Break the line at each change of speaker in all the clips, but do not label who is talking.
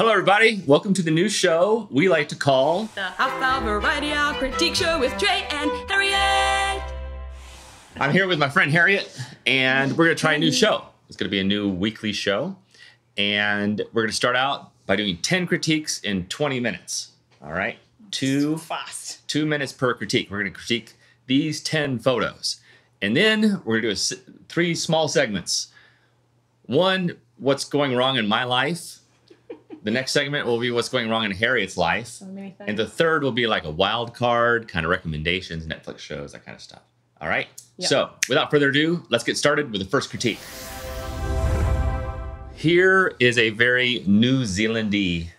Hello, everybody. Welcome to the new show we like to call
The Half-Hour Variety Hour Critique Show with Trey and Harriet.
I'm here with my friend Harriet, and we're going to try a new show. It's going to be a new weekly show, and we're going to start out by doing 10 critiques in 20 minutes. All right?
So fast.
2 minutes per critique. We're going to critique these 10 photos, and then we're going to do 3 small segments. One, what's going wrong in my life. The next segment will be what's going wrong in Harriet's life.
So many things.
And the third will be like a wild card, kind of recommendations, Netflix shows, that kind of stuff. All right?
Yep. So
without further ado, let's get started with the first critique. Here is a very New Zealand-y.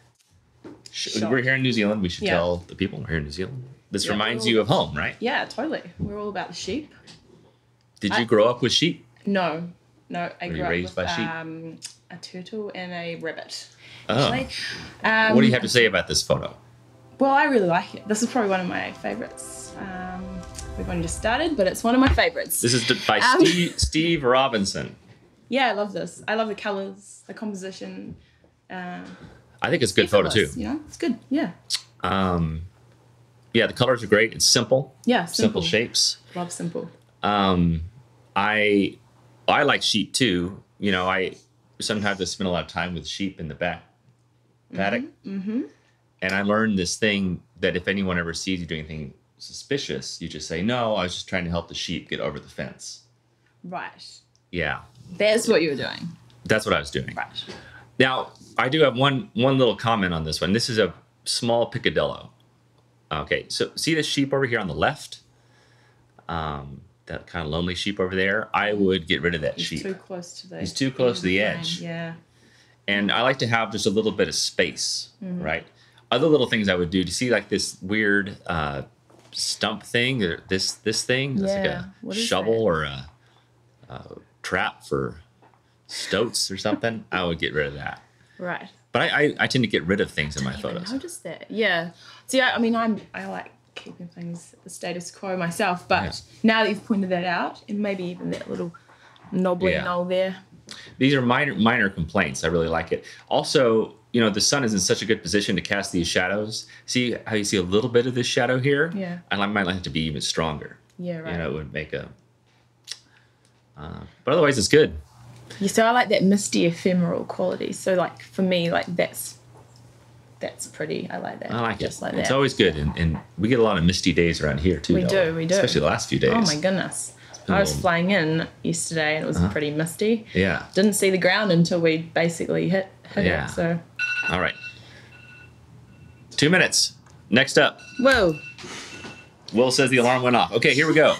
We're here in New Zealand. We should tell the people we're here in New Zealand. This reminds you of home, right?
Yeah, totally. We're all about the sheep.
Did you grow up with sheep?
No. I grew up
raised
with
by sheep?
A turtle and a rabbit.
Oh. What do you have to say about this photo?
Well, I really like it. This is probably one of my favorites. We've only just started, but it's one of my favorites.
This is by Steve Robinson.
Yeah, I love this. I love the colors, the composition.
I think it's a good photo too.
You know, it's good. Yeah.
Yeah, the colors are great. It's simple.
Yeah,
simple shapes.
Love simple.
I like sheep too. You know, I sometimes I spend a lot of time with sheep in the back paddock. Mm-hmm. And I learned this thing that if anyone ever sees you doing anything suspicious, you just say, "No, I was just trying to help the sheep get over the fence."
Right.
Yeah.
That's what you were doing.
That's what I was doing.
Right.
Now, I do have one little comment on this one. This is a small picadillo. Okay, so see this sheep over here on the left? That kind of lonely sheep over there? I would get rid of that sheep.
He's too close to the
He's too close to the edge.
Yeah.
And I like to have just a little bit of space, right? Other little things I would do, to see like this weird stump thing, or this thing, it's like a shovel or a trap for stoats or something, I would get rid of that.
Right.
But I tend to get rid of things in my photos.
I noticed that. Yeah. See, I mean, I like keeping things at the status quo myself, but now that you've pointed that out, and maybe even that little knobbly knoll there.
These are minor complaints. I really like it. Also, you know, the sun is in such a good position to cast these shadows. See how you see a little bit of this shadow here?
Yeah.
I might like it to be even stronger.
Yeah, right.
You know, it would make a... but otherwise, it's good.
Yeah, so I like that misty ephemeral quality. So, like, for me, like, that's pretty. I like that.
I like
just
it.
Like
it's
that.
always good. And we get a lot of misty days around here, too.
We do.
Especially the last few days.
Oh, my goodness. I was flying in yesterday, and it was pretty misty.
Yeah.
Didn't see the ground until we basically hit it. So.
All right. 2 minutes. Next up.
Whoa.
Will says the alarm went off. Okay, here we go.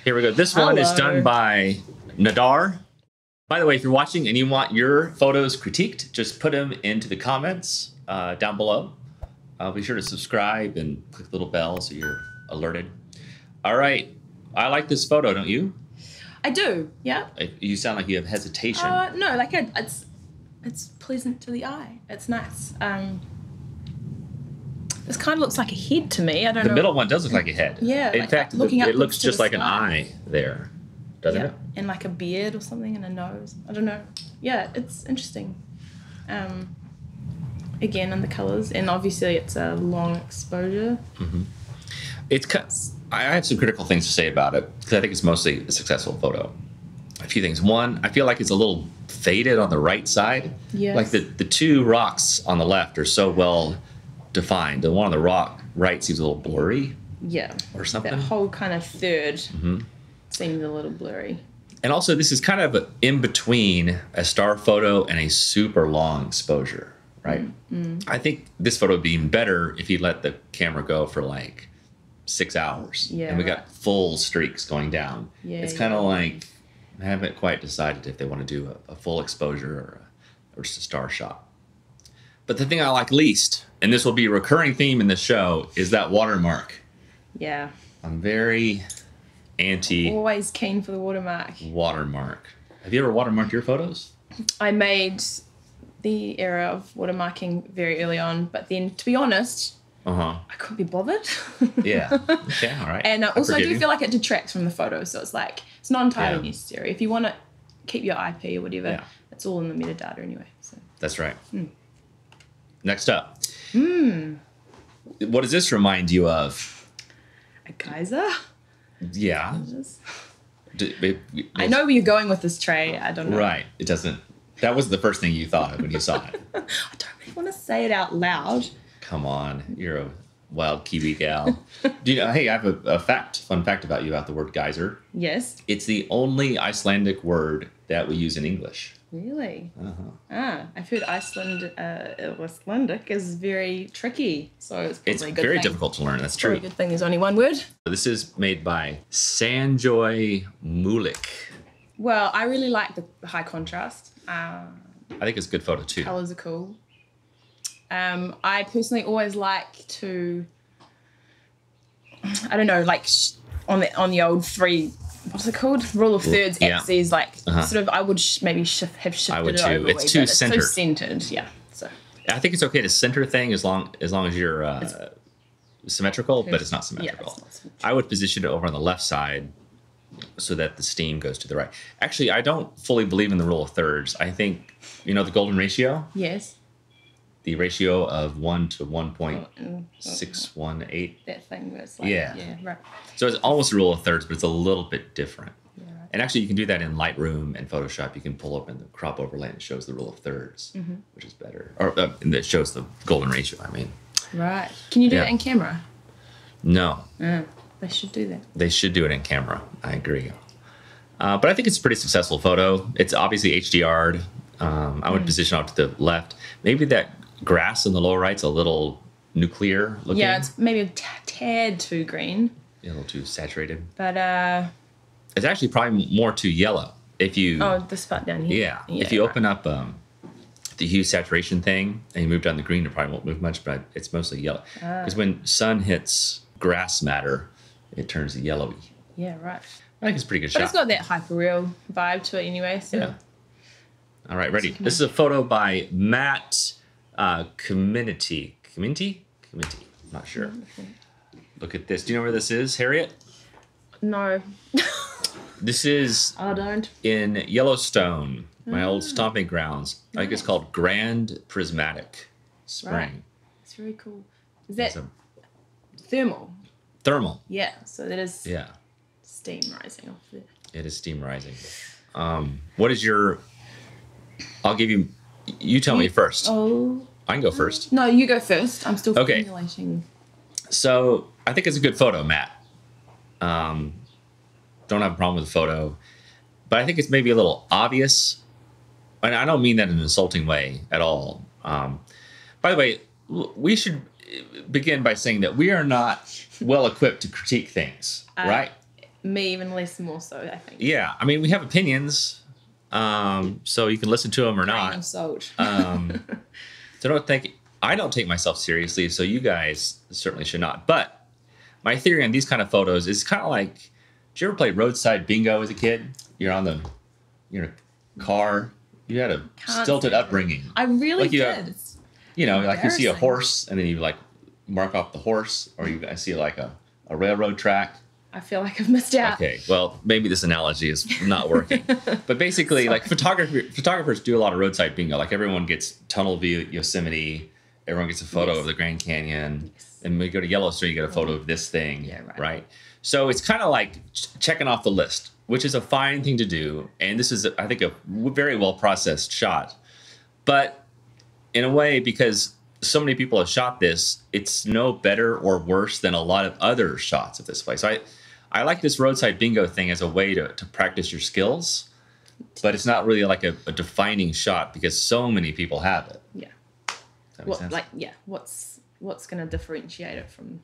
This one is done by Nadar. By the way, if you're watching and you want your photos critiqued, just put them into the comments down below. Be sure to subscribe and click the little bell so you're alerted. All right. I like this photo, don't you?
I do, yeah.
You sound like you have hesitation.
No, like it's pleasant to the eye. It's nice. This kind of looks like a head to me. I don't know.
The middle one does look like a head.
Yeah.
In fact, it looks just like an eye there, doesn't it?
And like a beard or something and a nose. I don't know. Yeah, it's interesting. Again, in the colors, and obviously it's a long exposure.
Mm-hmm. I have some critical things to say about it because I think it's mostly a successful photo. A few things. One, I feel like it's a little faded on the right side.
Yes.
Like the two rocks on the left are so well defined. The one on the right seems a little blurry.
Yeah.
Or something.
That whole kind of third seems a little blurry.
And also, this is kind of in between a star photo and a super long exposure, right? I think this photo would be even better if you let the camera go for like 6 hours.
Yeah,
and we got full streaks going down.
Yeah,
it's kind of like I haven't quite decided if they want to do a full exposure or just a star shot. But the thing I like least, and this will be a recurring theme in the show, is that watermark.
Yeah.
I'm very anti...
Always keen for the watermark.
Watermark. Have you ever watermarked your photos?
I made the error of watermarking very early on, but then, to be honest... I couldn't be bothered.
Yeah. Okay, all right.
And also I do feel like it detracts from the photo. So it's like, it's not entirely necessary. If you want to keep your IP or whatever, it's all in the metadata anyway. So.
That's right. Next up. What does this remind you of?
A geyser?
Yeah.
I know where you're going with this, Trey. I don't know.
Right. It doesn't. That was the first thing you thought of when you saw it.
I don't really want to say it out loud.
Come on. You're a wild Kiwi gal. Do you know, hey, I have a fun fact about you about the word geyser.
Yes.
It's the only Icelandic word that we use in English.
Really?
Uh-huh.
I've heard Icelandic is very tricky, so it's probably a good
very
thing.
difficult to learn. That's true.
Very good thing there's only one word.
This is made by Sanjoy Mulik.
Well, I really like the high contrast.
I think it's a good photo too.
Colors are cool. I personally always like to, I don't know, like on the old three. What's it called? Rule of thirds axes, like sort of. I would maybe have shifted
I would
it
too.
over.
It's too centered.
It's too centered, yeah. So
I think it's okay to center thing as long as you're symmetrical, but it's not symmetrical.
Yeah, it's not symmetrical.
I would position it over on the left side so that the steam goes to the right. Actually, I don't fully believe in the rule of thirds. I think the golden ratio.
Yes.
The ratio of 1 to 1.618.
That thing was like,
yeah,
right.
So it's almost a rule of thirds, but it's a little bit different.
Yeah, right.
And actually, you can do that in Lightroom and Photoshop. You can pull up in the crop overlay and it shows the rule of thirds, which is better. Or and it shows the golden ratio, I mean.
Right. Can you do that in camera?
No.
They should do that.
They should do it in camera. I agree. But I think it's a pretty successful photo. It's obviously HDR'd. I would position off to the left. Maybe that grass in the lower right's a little nuclear looking.
Yeah, it's maybe a tad too green.
Yeah, a little too saturated.
But
it's actually probably more too yellow. If you
this part down here.
Yeah. If you open up the hue saturation thing and you move down the green, it probably won't move much, but it's mostly yellow. Because when sun hits grass matter, it turns yellowy.
Yeah, right.
I think it's a pretty good
But
shot.
it's got that hyperreal vibe to it anyway. So.
Yeah. All right, ready. This is a photo by Matt Community. I'm not sure. Look at this. Do you know where this is, Harriet?
No.
This is
I don't.
in Yellowstone, my old stomping grounds. I think it's called Grand Prismatic Spring.
Right. It's very cool. Is that
It's a
thermal?
thermal.
Yeah. So that is
Yeah,
steam rising off there.
it is steam rising. What is your... I'll give you... You tell me first.
Oh.
I can go first.
No, you go first. I'm still
Okay.
formulating.
So I think it's a good photo, Matt. Don't have a problem with the photo, but I think it's maybe a little obvious. And I don't mean that in an insulting way at all. By the way, we should begin by saying that we are not well equipped to critique things, right?
Me even less more so, I think.
Yeah, I mean, we have opinions, so you can listen to them or
Grain
not.
of salt.
So I don't take myself seriously, so you guys certainly should not. But my theory on these kind of photos is kind of like, did you ever play roadside bingo as a kid? You're in a car. You had a stilted upbringing.
I really
like
did.
Like you see a
Embarrassing.
horse and then you like mark off the horse, or you guys see like a railroad track.
I feel like I've missed out.
Okay, well, maybe this analogy is not working. But basically, like photographers do a lot of roadside bingo. Like everyone gets tunnel view at Yosemite. Everyone gets a photo of the Grand Canyon. And when you go to Yellowstone, you get a photo of this thing.
Yeah,
right? So it's kind of like checking off the list, which is a fine thing to do. And this is, I think, a very well-processed shot. But in a way, because so many people have shot this, it's no better or worse than a lot of other shots of this place. So I like this roadside bingo thing as a way to practice your skills, but it's not really like a defining shot because so many people have it.
Yeah.
Does that make sense?
What's going to differentiate it from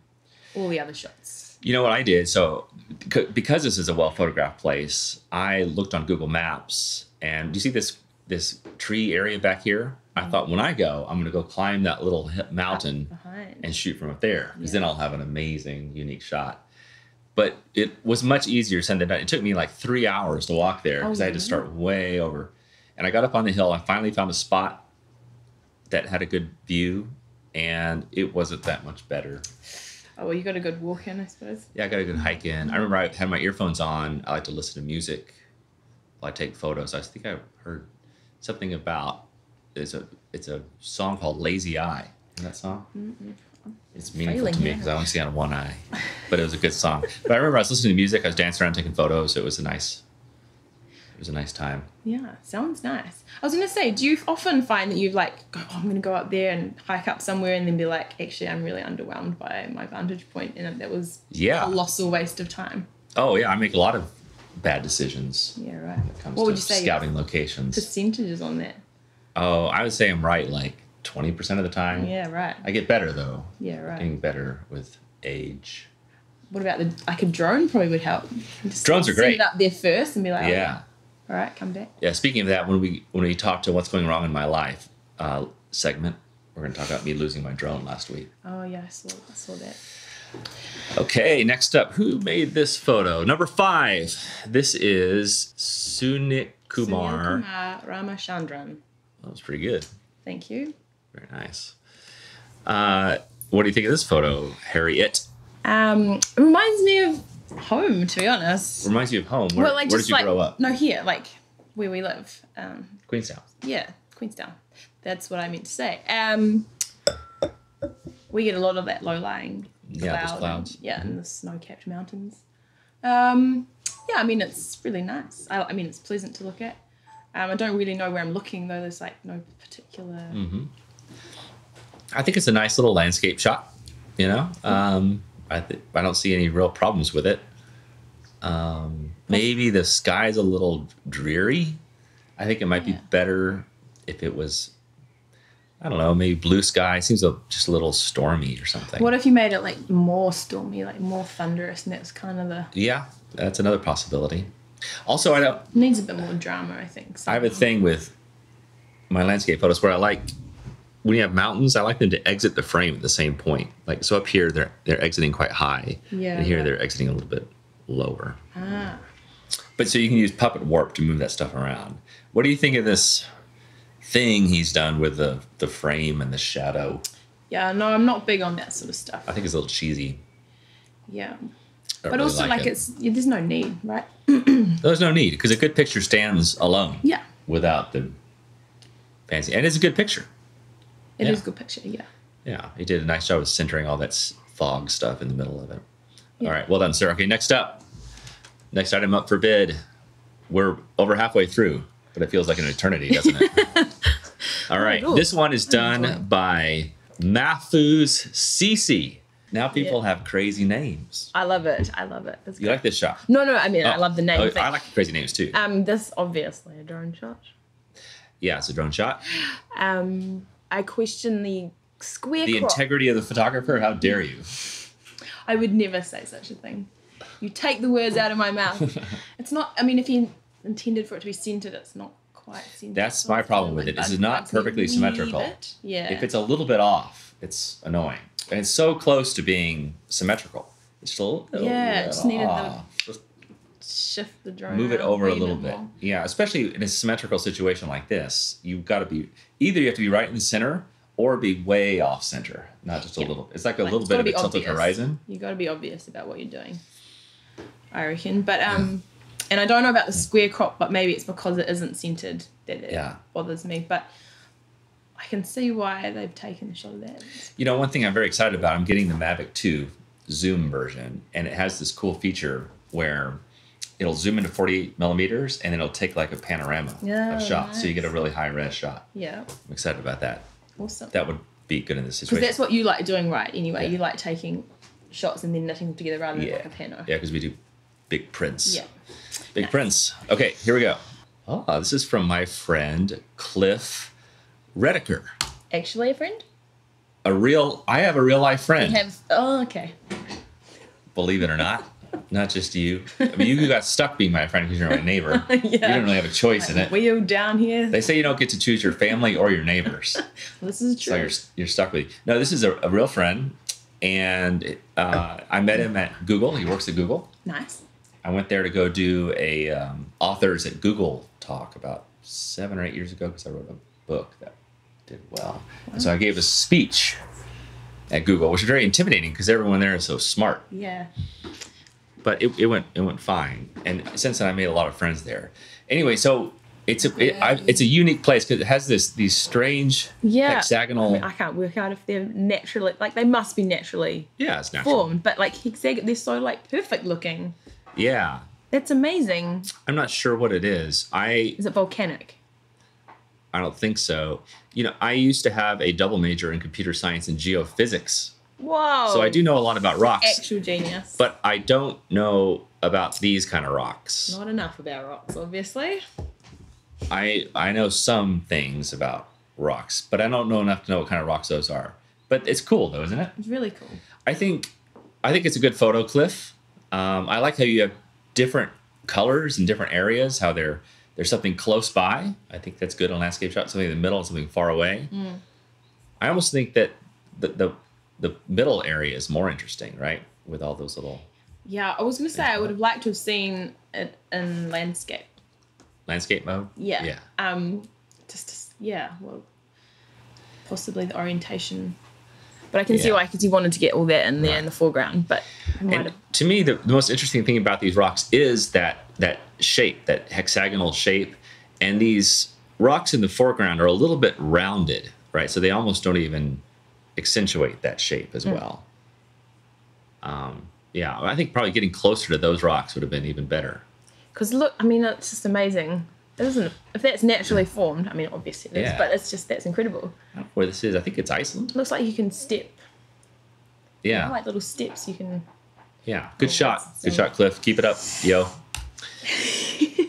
all the other shots?
You know what I did? So because this is a well-photographed place, I looked on Google Maps, and do you see this tree area back here? I thought when I go, I'm going to go climb that little mountain and shoot from up there, because then I'll have an amazing, unique shot. But it was much easier said than done. It took me like 3 hours to walk there because I had to start way over. And I got up on the hill. I finally found a spot that had a good view, and it wasn't that much better.
Oh, well, you got a good walk in, I suppose.
Yeah, I got a good hike in. I remember I had my earphones on. I like to listen to music while I take photos. I think I heard something about it's a song called Lazy Eye. that song?
Mm-mm.
It's meaningful to me because I only see it on one eye. But it was a good song. But I remember I was listening to music. I was dancing around taking photos. It was a nice time.
Yeah, sounds nice. I was going to say, do you often find that you like, go, oh, I'm going to go up there and hike up somewhere and then be like, actually, I'm really underwhelmed by my vantage point and that was a colossal waste of time?
Oh, yeah. I make a lot of bad decisions.
Yeah, right.
When it comes to scouting locations.
Percentages on that?
Oh, I would say I'm right like 20% of the time.
Yeah, right.
I get better, though.
Yeah, right.
Getting better with age.
What about like a drone probably would help?
Drones are great.
Send it up there first and be like,
yeah.
All right, come back.
Yeah, speaking of that, when we talk to What's Going Wrong in My Life segment, we're going to talk about me losing my drone last week.
Oh, yeah, I saw that.
Okay, next up, who made this photo? Number 5. This is Sunil Kumar
Ramachandran.
That was pretty good.
Thank you.
Very nice. What do you think of this photo, Harriet?
It reminds me of home, to be honest.
Reminds you of home. Where did you grow up?
No, here, like where we live.
Queenstown.
Yeah, Queenstown. That's what I meant to say. We get a lot of that low-lying
clouds.
And the snow-capped mountains. I mean, it's really nice. I mean, it's pleasant to look at. I don't really know where I'm looking, though. There's, like, no particular...
Mm-hmm. I think it's a nice little landscape shot, you know? I don't see any real problems with it. Maybe the sky's a little dreary. I think it might be better if it was, I don't know, maybe blue sky. It seems just a little stormy or something.
What if you made it like more stormy, like more thunderous, and that's kind of the...
Yeah, that's another possibility. Also,
it needs a bit more drama, I think.
I have a thing with my landscape photos where I like, when you have mountains, I like them to exit the frame at the same point. Like, so up here, they're exiting quite high.
Yeah.
And here, they're exiting a little bit lower.
Ah.
But so you can use puppet warp to move that stuff around. What do you think of this thing he's done with the frame and the shadow?
Yeah, no, I'm not big on that sort of stuff.
I think it's a little cheesy.
Yeah. But also, like there's no need, right?
There's no need, because a good picture stands alone.
Yeah.
Without the fancy. And it's a good picture.
It is a good picture, yeah.
Yeah, he did a nice job of centering all that fog stuff in the middle of it.
Yeah.
All right, well done, sir. Okay, next up. Next item up for bid. We're over halfway through, but it feels like an eternity, doesn't it? All right, this one is done by Mahfouz Sisi. Now people have crazy names.
I love it. It's
you like this shot?
No, I mean, I love the name.
I like the crazy names too.
This obviously a drone shot.
Yeah, it's a drone shot.
I question the square
The
crop.
integrity of the photographer? How dare you?
I would never say such a thing. You take the words out of my mouth. It's not, I mean, if you intended for it to be centered, it's not quite centered.
That's my problem with it. This is not perfectly symmetrical.
Yeah.
If it's a little bit off, it's annoying. And it's so close to being symmetrical. It's just a little bit
just needed
Just
shift the drone.
move it over a little bit. Yeah, especially in a symmetrical situation like this, you've got to be, either you have to be right in the center or be way off center, not just a little. It's like a little bit of a tilted horizon.
You got to be obvious about what you're doing, I reckon. But and I don't know about the square crop, but maybe it's because it isn't centered that it bothers me. But I can see why they've taken a shot of that.
You know, one thing I'm very excited about, I'm getting the Mavic 2 zoom version, and it has this cool feature where it'll zoom into 48 millimeters, and then it'll take like a panorama of shots,
nice.
So you get a really high res shot.
Yeah.
I'm excited about that.
Awesome.
That would be good in this situation.
Because that's what you like doing, right? Anyway, you like taking shots and then knitting them together rather than like a pano.
Yeah, because we do big prints.
Yeah.
Big prints. Okay, here we go. Oh, this is from my friend Cliff Rediker.
Actually a friend?
I have a real life friend.
Okay.
Believe it or not. Not just you. I mean, you got stuck being my friend because you're my neighbor. You don't really have a choice in it.
Wheel down here.
They say you don't get to choose your family or your neighbors.
Well, this is true.
So you're stuck with you. No, this is a real friend. And I met him at Google. He works at Google.
Nice.
I went there to go do a authors at Google talk about 7 or 8 years ago because I wrote a book that did well. Wow. And so I gave a speech at Google, which is very intimidating because everyone there is so smart.
Yeah.
But it went fine. And since then, I made a lot of friends there. Anyway, so it's a unique place because it has these strange hexagonal.
I mean, I can't work out if they're naturally they must be naturally
it's natural.
formed, but like they're so like perfect looking.
Yeah.
That's amazing.
I'm not sure what it is. Is
it volcanic?
I don't think so. I used to have a double major in computer science and geophysics.
Whoa.
So I do know a lot about rocks.
Actual genius.
But I don't know about these kind of rocks.
Not enough about rocks, obviously.
I know some things about rocks, but I don't know enough to know what kind of rocks those are. But it's cool, though, isn't it?
It's really cool.
I think it's a good photo, Cliff. I like how you have different colors in different areas, how there's something close by. I think that's good on landscape shots, something in the middle and something far away. I almost think that the middle area is more interesting, right? With all those little...
Yeah, I was going to say I would have liked to have seen it in landscape.
Landscape mode?
Yeah. Well, possibly the orientation. But I can see why, because you wanted to get all that in there in the foreground. But
to me, the most interesting thing about these rocks is that shape, that hexagonal shape. And these rocks in the foreground are a little bit rounded, right? So they almost don't even accentuate that shape as well. I think probably getting closer to those rocks would have been even better.
Because look, I mean, it's just amazing. If that's naturally formed, I mean, obviously it is, but that's incredible.
I don't know where this is. I think it's Iceland.
It looks like you can step.
Yeah.
Like little steps you can.
Yeah. Good shot. Good shot, Cliff. Keep it up, yo.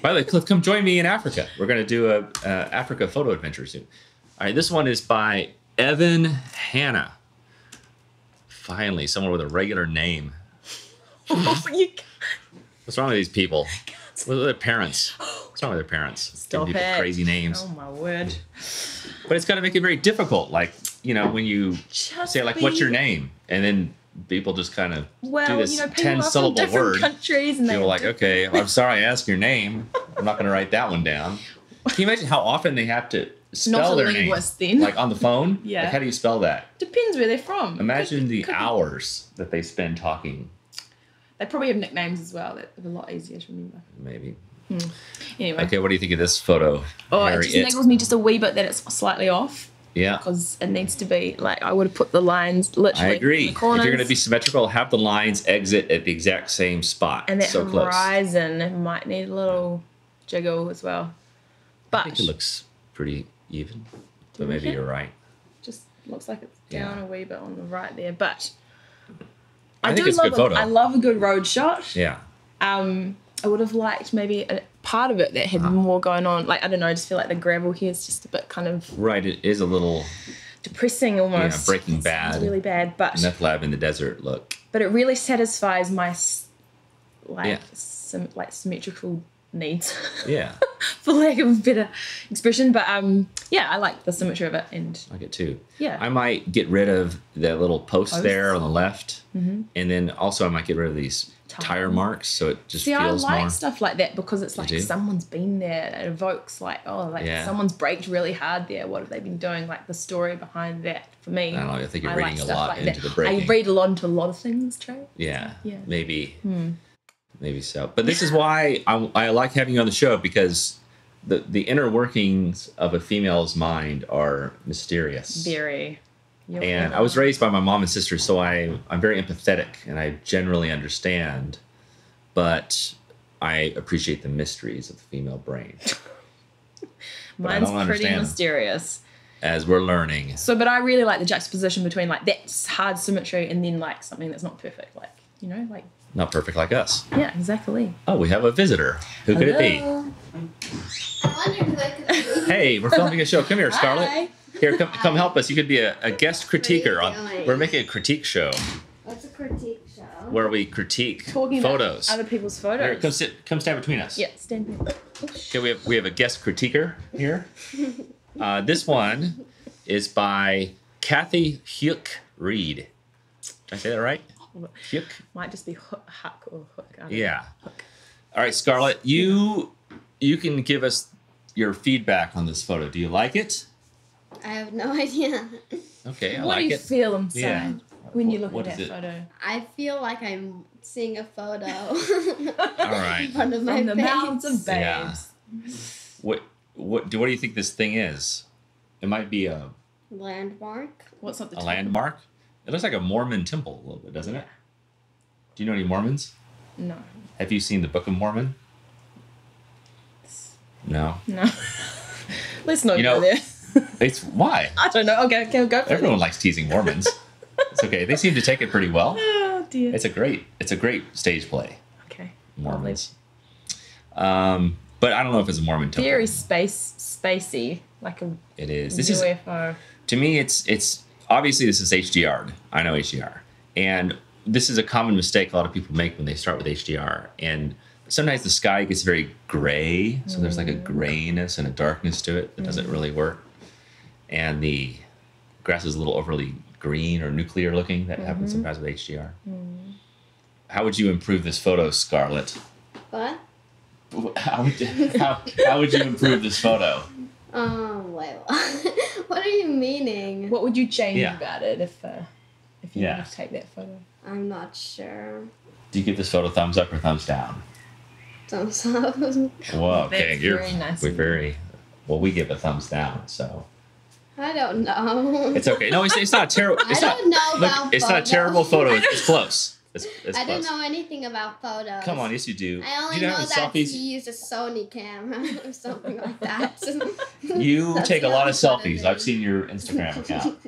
By the way, Cliff, come join me in Africa. We're going to do a Africa photo adventure soon. All right. This one is by Evan Hanna. Finally, someone with a regular name. What's wrong with these people? What are their parents? What's wrong with their parents?
Stop
people
it.
Crazy names.
Oh, my word.
But it's going to make it very difficult. Like, when you say, like, what's your name? And then people just kind of do this 10-syllable word.
Countries and
you're like, okay, I'm sorry I asked your name. I'm not going to write that one down. Can you imagine how often they have to spell their name?
Then.
Like on the phone?
Yeah.
Like, how do you spell that?
Depends where they're from.
Imagine the hours that they spend talking.
They probably have nicknames as well. They're a lot easier to remember.
Maybe.
Anyway.
Okay, what do you think of this photo?
Harriet? It just niggles me just a wee bit that it's slightly off.
Yeah.
Because it needs to be, like, I would have put the lines literally
I agree.
in the corners.
If you're going to be symmetrical, have the lines exit at the exact same spot.
And that
so close.
horizon might need a little jiggle as well. But
I think it looks pretty even. But maybe you're right.
Just looks like it's down a wee bit on the right there. But
I think it's a good photo.
I love a good road shot.
Yeah.
I would have liked maybe a part of it that had more going on. Like, I don't know, I just feel like the gravel here is just a bit kind of...
Right, it is a little...
depressing almost.
Yeah, Breaking Bad.
It's really bad, but...
Meth lab in the desert look.
But it really satisfies my, symmetrical needs.
Yeah.
For lack of a better expression. But, I like the symmetry of it. And
I like it too.
Yeah.
I might get rid of that little post there on the left. Mm-hmm. And then also I might get rid of these tire marks so it just feels more...
I like stuff like that because it's like someone's been there. It evokes someone's braked really hard there. What have they been doing? Like the story behind that for me.
I don't know. I think you're reading a lot
like
into
that.
the braking.
I read a lot into a lot of things, Trey.
Yeah. Maybe. Maybe so. But this is why I like having you on the show, because the inner workings of a female's mind are mysterious.
Very.
And I was raised by my mom and sister, so I'm very empathetic and I generally understand, but I appreciate the mysteries of the female brain.
Mine's pretty mysterious.
As we're learning.
But I really like the juxtaposition between like that hard symmetry and then like something that's not perfect, like, like.
Not perfect like us.
Yeah, exactly.
Oh, we have a visitor. Who could it be?
I wonder who that could be.
Hey, we're filming a show. Come here, Scarlett.
Hi.
Here, come help us. You could be a guest critiquer. We're making a critique show.
What's a critique show?
Where we critique
Talking
photos.
About other people's photos.
Here, come stand between us.
Yeah, stand here.
Okay, we have a guest critiquer here. This one is by Kathy Huck-Reed. Did I say that right? Huck?
Might just be Huck or Hook.
Yeah. Hook. All right, Scarlett, you can give us your feedback on this photo. Do you like it?
I have no idea.
Okay, I like it.
What do you feel inside?
Yeah.
When you look
What
at that
is it?
photo?
I feel like I'm seeing a photo.
All right.
In front of my
From the
face.
mouths of babes.
Yeah. what do you think this thing is? It might be a
Landmark.
What's up the
a landmark. It looks like a Mormon temple a little bit, doesn't it? Do you know any Mormons?
No.
Have you seen the Book of Mormon? No.
No. Let's not
You
go
know-
there.
It's why?
I don't know. Okay, go for
Everyone
it.
likes teasing Mormons. It's okay. They seem to take it pretty well.
Oh dear.
It's a great stage play.
Okay.
Mormons. But I don't know if it's a Mormon temple.
Very spacey, like a
It is. This is
UFO.
to me. It's obviously this is HDR. I know HDR, and this is a common mistake a lot of people make when they start with HDR. And sometimes the sky gets very gray, so there's like a grayness and a darkness to it that doesn't really work. And the grass is a little overly green or nuclear looking. That happens sometimes with HDR. How would you improve this photo, Scarlett?
What?
How would you improve this photo?
Wait. What are you meaning?
What would you change
Yeah.
about it if you
Yeah.
were to take that photo?
I'm not sure.
Do you give this photo thumbs up or thumbs down?
Thumbs up.
Whoa, okay,
That's very nice
we're
of you.
very well. We give a thumbs down, so
I don't know.
it's okay. No, it's not terrible.
I don't know about
it's not a
photos.
terrible photo. It's close. It's
I
close.
don't know anything about photos.
Come on, yes you do.
I only
you
know
have
that
selfies.
he used a Sony camera or something like that.
You
That's
take a
the
lot of
only photo
selfies.
that-
I've seen your Instagram account.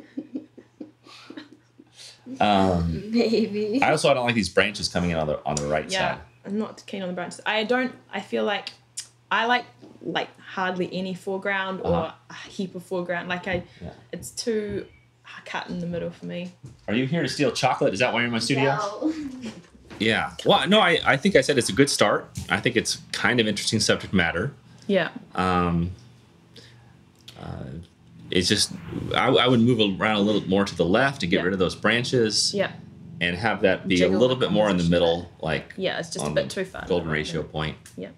Maybe.
I also don't like these branches coming in on the right
Yeah,
side.
I'm not keen on the branches. I feel like I like hardly any foreground or
Uh-huh.
a heap of foreground. Like it's too cut in the middle for me.
Are you here to steal chocolate? Is that why you're in my studio?
No.
Yeah. Well, no, I think I said it's a good start. I think it's kind of interesting subject matter.
Yeah.
It's just I would move around a little more to the left to get
Yeah.
rid of those branches.
Yeah.
And have that be
Jiggle
a little
the
bit more in the
composition
middle, like
Yeah, it's just a
on
bit
the
too far.
golden ratio point.
Yeah.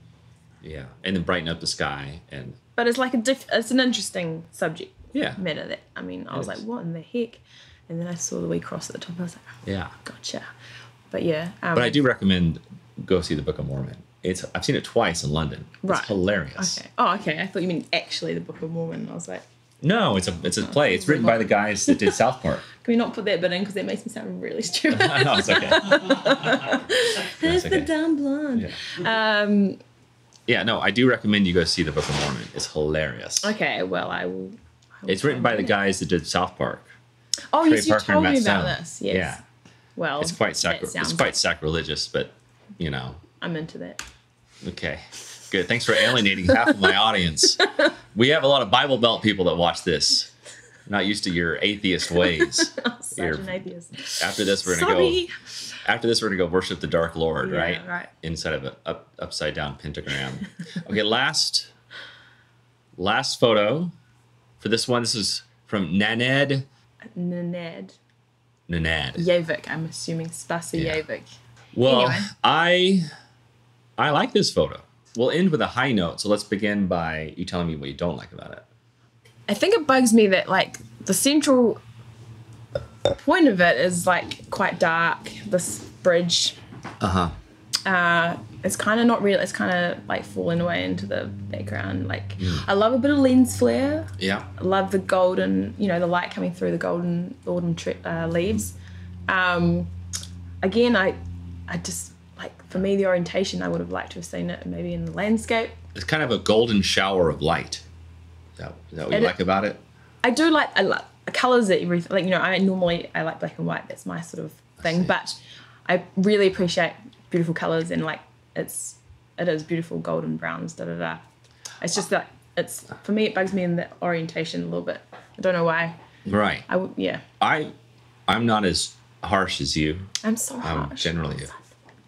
Yeah, and then brighten up the sky and
But it's like it's an interesting subject
yeah,
matter that I was
It
like,
is.
what in the heck? And then I saw the wee cross at the top. I was like,
yeah.
gotcha. But yeah.
But I do recommend go see the Book of Mormon. I've seen it twice in London.
Right.
It's hilarious.
Okay. Oh, okay. I thought you meant actually the Book of Mormon. I was like,
No, it's a play. It's written by the guys that did South Park.
can we not put that bit in because that makes me sound really stupid.
No, it's okay.
Who's
okay.
the dumb blonde?
Yeah. Yeah, no, I do recommend you go see the Book of Mormon. It's hilarious.
Okay, well, I will
It's written by the guys that did South Park.
Oh,
Trey
yes, you
Parker
told
and
me
Matt
about
Stone.
this. Yes.
Yeah.
Well,
It's quite
that sounds-
sacrilegious, but you know.
I'm into that.
Okay. Good. Thanks for alienating half of my audience. We have a lot of Bible Belt people that watch this. Not used to your atheist ways.
Such
You're-
an atheist.
After this, we're gonna
Sorry.
go. After this, we're gonna go worship the Dark Lord,
Yeah,
right?
right.
Inside of an upside down pentagram. Okay. Last photo for this one. This is from Naned.
Nanad.
Nanad.
I'm assuming Spasi
Yeah.
Javik.
Well,
Anyway.
I like this photo. We'll end with a high note. So let's begin by you telling me what you don't like about it.
I think it bugs me that like the central point of it is like quite dark. This bridge, it's kind of not real. It's kind of like falling away into the background. Like I love a bit of lens flare.
Yeah.
I love the golden, the light coming through the golden autumn leaves. Again, I just like for me the orientation. I would have liked to have seen it maybe in the landscape.
It's kind of a golden shower of light. Is that what you like about it?
I do like colors that everything. Like I like black and white. That's my sort of thing. But I really appreciate beautiful colors and like it is beautiful golden browns. Da da da. It's just that it's for me. It bugs me in the orientation a little bit. I don't know why.
Right.
I'm
not as harsh as you.
I'm so
I'm
harsh.
generally a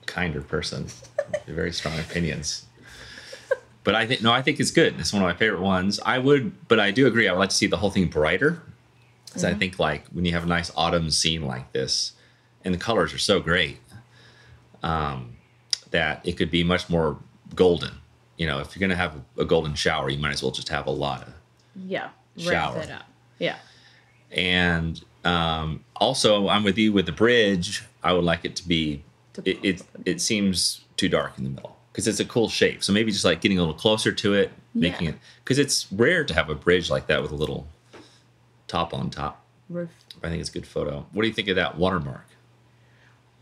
kinder person. Very strong opinions. But I think it's good. It's one of my favorite ones. But I do agree. I would like to see the whole thing brighter. Because I think like when you have a nice autumn scene like this, and the colors are so great, that it could be much more golden. If you're gonna have a golden shower, you might as well just have a lot of shower.
Wrap that up. Yeah.
And also, I'm with you with the bridge. I would like it to be. It seems too dark in the middle. because it's a cool shape. So maybe just like getting a little closer to it, making it, because it's rare to have a bridge like that with a little top on top.
Roof.
I think it's a good photo. What do you think of that watermark?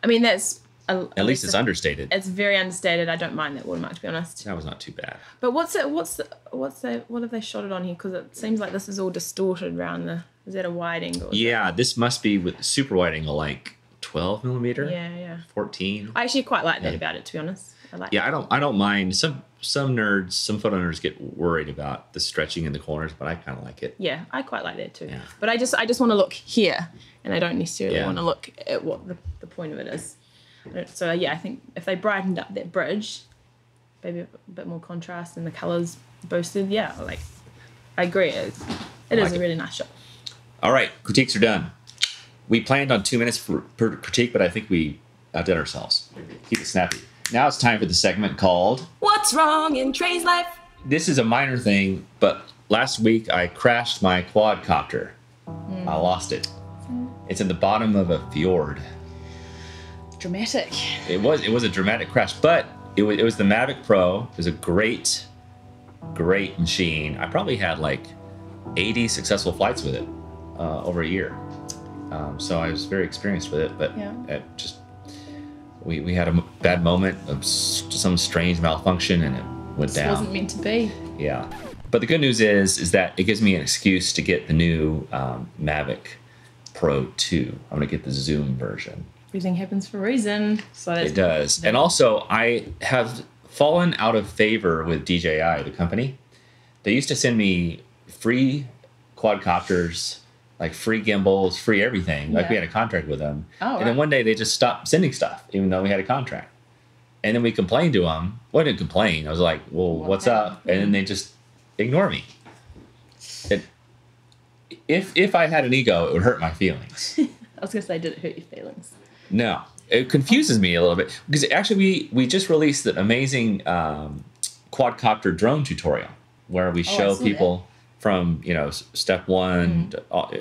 I mean, that's
at least it's understated.
It's very understated. I don't mind that watermark, to be honest.
That was not too bad.
But what have they shot it on here? Because it seems like this is all distorted around the. Is that a wide angle?
Yeah, this must be with super wide angle, like 12 millimeter.
Yeah.
14.
I actually quite like that about it, to be honest.
I don't mind. Some photo nerds get worried about the stretching in the corners, but I kind of like it.
Yeah, I quite like that too.
Yeah.
But I just want to look here, and I don't necessarily want to look at what the point of it is. So I think if they brightened up that bridge, maybe a bit more contrast and the colors boosted, I agree. It is a really nice shot.
All right, critiques are done. We planned on 2 minutes per critique, but I think we outdid ourselves. Keep it snappy. Now it's time for the segment called
What's Wrong in Trey's Life?
This is a minor thing, but last week I crashed my quadcopter. I lost it. It's in the bottom of a fjord.
Dramatic.
It was a dramatic crash, but it was the Mavic Pro. It was a great machine. I probably had like 80 successful flights with it over a year. So I was very experienced with it, but we had a bad moment of some strange malfunction and it went down.
It wasn't meant to be.
Yeah. But the good news is that it gives me an excuse to get the new Mavic Pro 2. I'm going to get the Zoom version.
Everything happens for a reason. So
it does. And also, I have fallen out of favor with DJI, the company. They used to send me free quadcopters, like free gimbals, free everything. Like we had a contract with them. And then one day they just stopped sending stuff, even though we had a contract. And then we complained to them. Well, I didn't complain. I was like, well, what's up? And then they just ignore me. If I had an ego, it would hurt my feelings.
I was going to say, did it hurt your feelings?
No. It confuses me a little bit. Because actually, we just released an amazing quadcopter drone tutorial where we show people from, step one,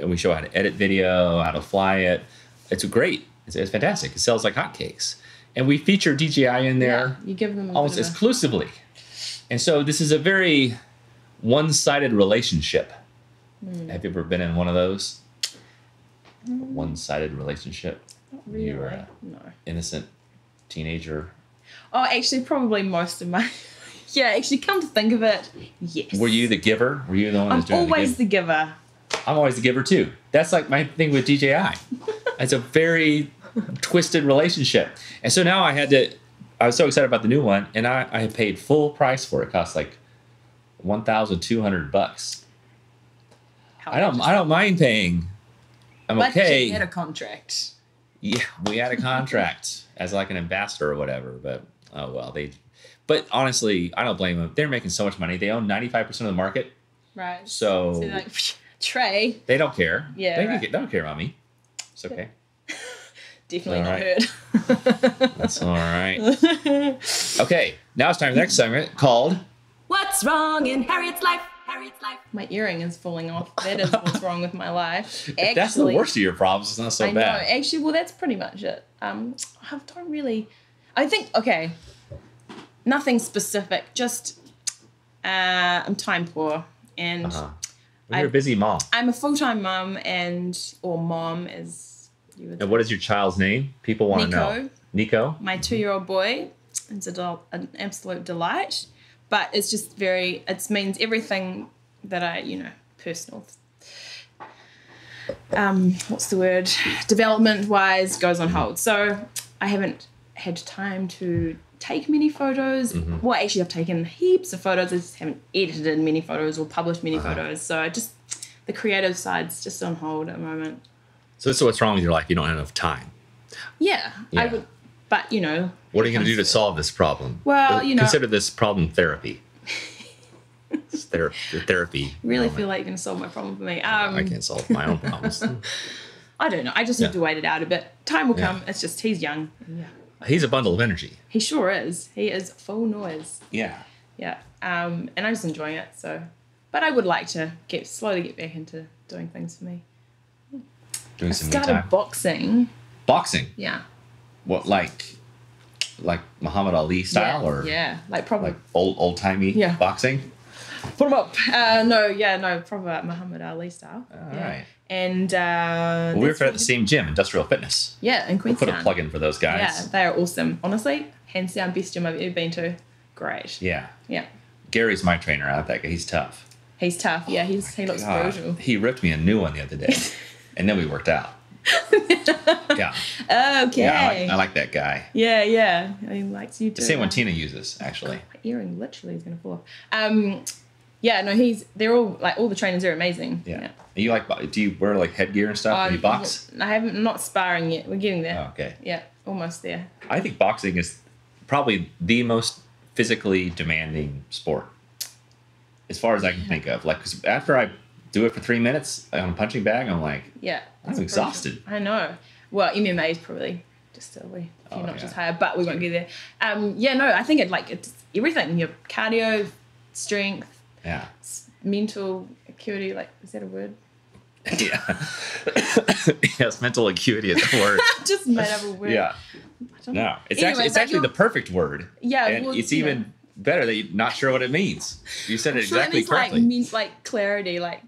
we show how to edit video, how to fly it. It's great. It's fantastic. It sells like hotcakes. And we feature DJI in there
you give them
almost exclusively. And so this is a very one-sided relationship. Have you ever been in one of those? One-sided relationship?
Not really.
You were an innocent teenager.
Oh, actually, probably most of my... Yeah, actually, come to think of it, yes.
Were you the giver? Were you the one who's doing
I'm always the giver.
I'm always the giver, too. That's like my thing with DJI. It's a very twisted relationship. And so now I was so excited about the new one, and I had paid full price for it. It cost like $1,200. I don't mind paying. I'm okay.
You had a contract.
Yeah, we had a contract as like an ambassador or whatever, but oh well, but honestly, I don't blame them. They're making so much money. They own 95% of the market.
Right.
So
like, Trey.
They don't care.
Yeah.
They don't care about me. It's okay.
Definitely not heard.
That's all right. Okay, now it's time for the next segment called
What's Wrong in Harriet's Life? Harriet's Life. My earring is falling off. That is what's wrong with my life. Actually,
that's the worst of your problems. It's not so bad.
I know. Actually, well, that's pretty much it. I don't really... I think, okay, nothing specific. Just I'm time poor. And
you're a busy mom.
I'm a full-time mom or mom, as you would say.
And what is your child's name? People want to know. Nico.
My 2-year-old boy. It's an absolute delight. But it's just it means everything that personal, what's the word, development-wise goes on hold. So I haven't had time to take many photos. Well, actually, I've taken heaps of photos. I just haven't edited many photos or published many photos. So the creative side's just on hold at the moment.
So what's wrong with your life? You don't have enough time.
Yeah. I would, but,
What are you going to do to solve this problem?
Well,
Consider this problem therapy. It's therapy.
Really feel like you're going to solve my problem for me.
I can't solve my own problems.
I don't know. I just have to wait it out a bit. Time will come. It's just he's young. Yeah.
He's a bundle of energy.
He sure is. He is full noise.
Yeah.
Yeah. And I'm just enjoying it. So, but I would like to slowly get back into doing things for me.
Doing some
me time. I started boxing.
Boxing?
Yeah.
What, like like Muhammad Ali style, or
like probably
like old timey boxing.
Put him up. No, probably Muhammad Ali style.
All right.
And
we were at the same gym, Industrial Fitness.
Yeah, in Queenstown.
We'll put a plug in for those guys.
Yeah, they are awesome. Honestly, hands down, best gym I've ever been to. Great.
Yeah.
Yeah.
Gary's my trainer. I like that guy. He's tough.
He's tough. Yeah, he looks brutal.
He ripped me a new one the other day, and then we worked out. Yeah.
Okay.
Yeah, I like that guy.
Yeah. He likes you too.
The same one Tina uses, actually.
My earring literally is going to fall off. Yeah, no, they're all, like, all the trainers are amazing.
Yeah. You do you wear, like, headgear and stuff when you box?
I'm not sparring yet. We're getting there.
Oh, okay.
Yeah, almost there.
I think boxing is probably the most physically demanding sport, as far as I can think of. Like, 'cause after I do it for 3 minutes on a punching bag, I'm like, I'm exhausted.
I know. Well, MMA is probably just a few notches higher, but we won't get there. I think it's everything. Your cardio, strength, mental acuity. Like, is that a word?
Yeah. Yes, mental acuity is a word.
Just made up a word.
Yeah. No, it's actually the perfect word. Yeah, and it's even better that you're not sure what it means. You said it exactly correctly.
Like, means like clarity, like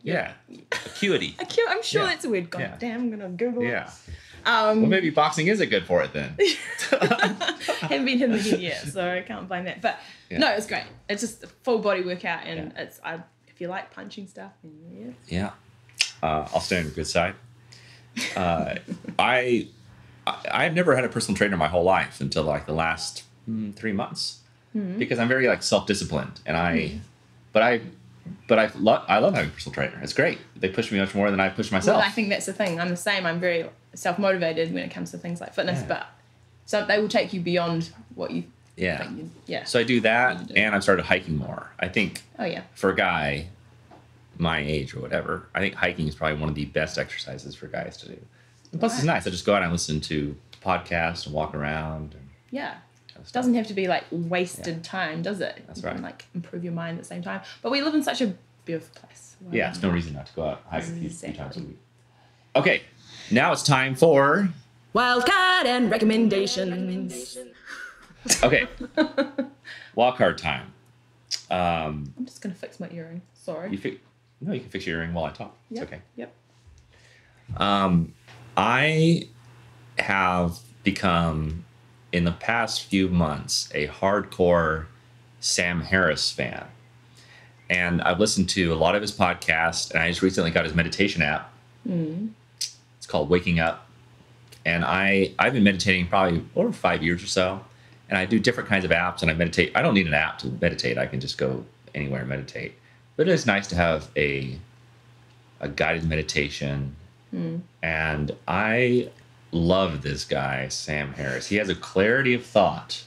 acuity.
I'm sure that's a word. God damn, I'm gonna Google it.
Yeah. Well, maybe boxing isn't good for it then.
Haven't been hit in the head yet, so I can't blame that. But no, it's great. It's just a full body workout, and if you like punching stuff, then
yeah. I'll stand on your good side. I've never had a personal trainer my whole life until like the last 3 months, because I'm very like self-disciplined, and I love having a personal trainer. It's great. They push me much more than I push myself.
Well, I think that's the thing. I'm the same. I'm very self-motivated when it comes to things like fitness, but so they will take you beyond what you think.
So I do that, and I've started hiking more. I think for a guy my age or whatever, I think hiking is probably one of the best exercises for guys to do. And plus, it's nice. I just go out and listen to podcasts and walk around. And
it doesn't have to be like wasted time, does it?
That's
you
right.
can like improve your mind at the same time. But we live in such a beautiful place.
Yeah, it's no reason not to go out hiking a few times a week. Okay, now it's time for
Wildcard and recommendations.
Okay, wildcard time.
I'm just gonna fix my earring. Sorry.
You can fix your earring while I talk. It's okay.
Yep.
I have become, in the past few months, a hardcore Sam Harris fan. And I've listened to a lot of his podcasts, and I just recently got his meditation app. It's called Waking Up. And I've been meditating probably over 5 years or so. And I do different kinds of apps, and I meditate. I don't need an app to meditate. I can just go anywhere and meditate. But it is nice to have a guided meditation. And I love this guy, Sam Harris. He has a clarity of thought.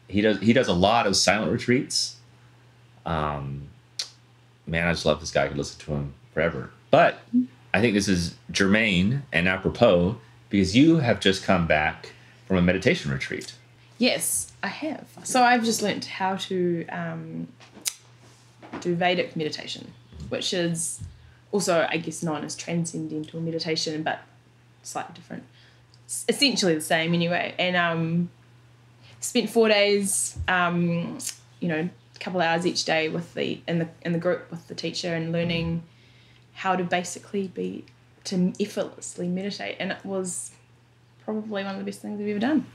He does a lot of silent retreats. Man, I just love this guy. I could listen to him forever. But I think this is germane and apropos because you have just come back from a meditation retreat.
Yes, I have. So I've just learnt how to do Vedic meditation, which is also, I guess, known as transcendental meditation, but slightly different. It's essentially the same anyway. And spent 4 days, a couple of hours each day with in the group with the teacher and learning how to basically to effortlessly meditate. And it was probably one of the best things I've ever done.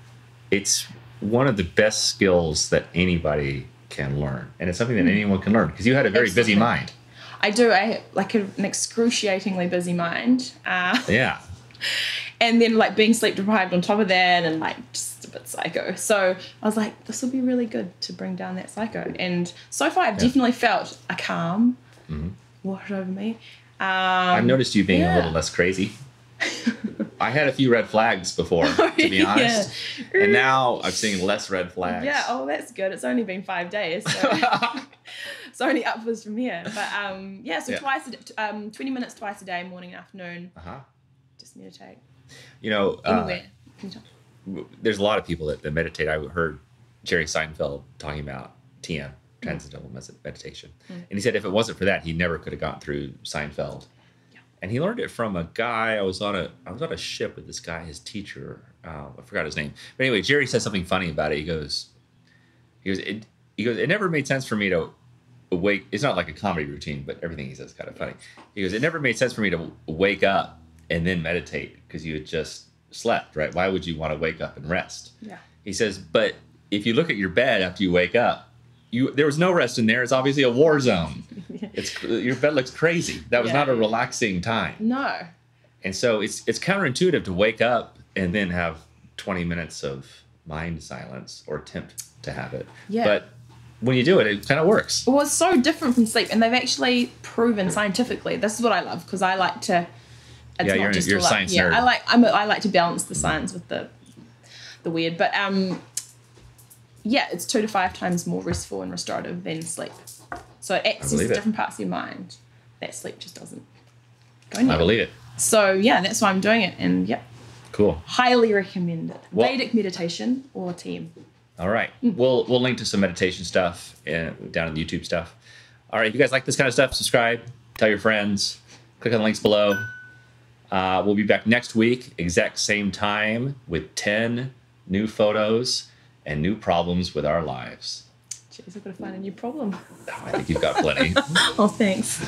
It's one of the best skills that anybody can learn. And it's something that anyone can learn because you had a very busy mind.
I do. I have like an excruciatingly busy mind.
Yeah.
And then like being sleep deprived on top of that and like just a bit psycho. So I was like, this will be really good to bring down that psycho. And so far I've definitely felt a calm wash over me.
I've noticed you being a little less crazy. I had a few red flags before, to be honest. And now I'm seeing less red flags.
Yeah, that's good. It's only been 5 days. So it's only upwards from here. But twice a day, 20 minutes twice a day, morning and afternoon. Just meditate.
Anywhere. There's a lot of people that meditate. I heard Jerry Seinfeld talking about TM, Transcendental Meditation. And he said if it wasn't for that, he never could have gotten through Seinfeld. And he learned it from a guy. I was on a ship with this guy, his teacher. I forgot his name. But anyway, Jerry said something funny about it. He goes, it never made sense for me to wake. It's not like a comedy routine, but everything he says is kind of funny. He goes, it never made sense for me to wake up and then meditate because you had just slept, right? Why would you want to wake up and rest?
Yeah.
He says, but if you look at your bed after you wake up, there was no rest in there. It's obviously a war zone. Your bed looks crazy. That was not a relaxing time.
No.
And so it's counterintuitive to wake up and then have 20 minutes of mind silence or attempt to have it. Yeah. But when you do it, it kind of works.
Well, it's so different from sleep, and they've actually proven scientifically. This is what I love because I like to. It's not just
you're a science nerd.
I like to balance the science with the weird, but it's 2 to 5 times more restful and restorative than sleep. So it accesses different parts of your mind that sleep just doesn't go near.
I believe it.
So yeah, that's why I'm doing it, and
cool.
Highly recommend it. Vedic meditation or team.
All right, we'll link to some meditation stuff down in the YouTube stuff. All right, if you guys like this kind of stuff, subscribe, tell your friends, click on the links below. We'll be back next week, exact same time, with 10 new photos and new problems with our lives.
Jeez, I've got to find a new problem.
I think you've got plenty.
Oh, thanks.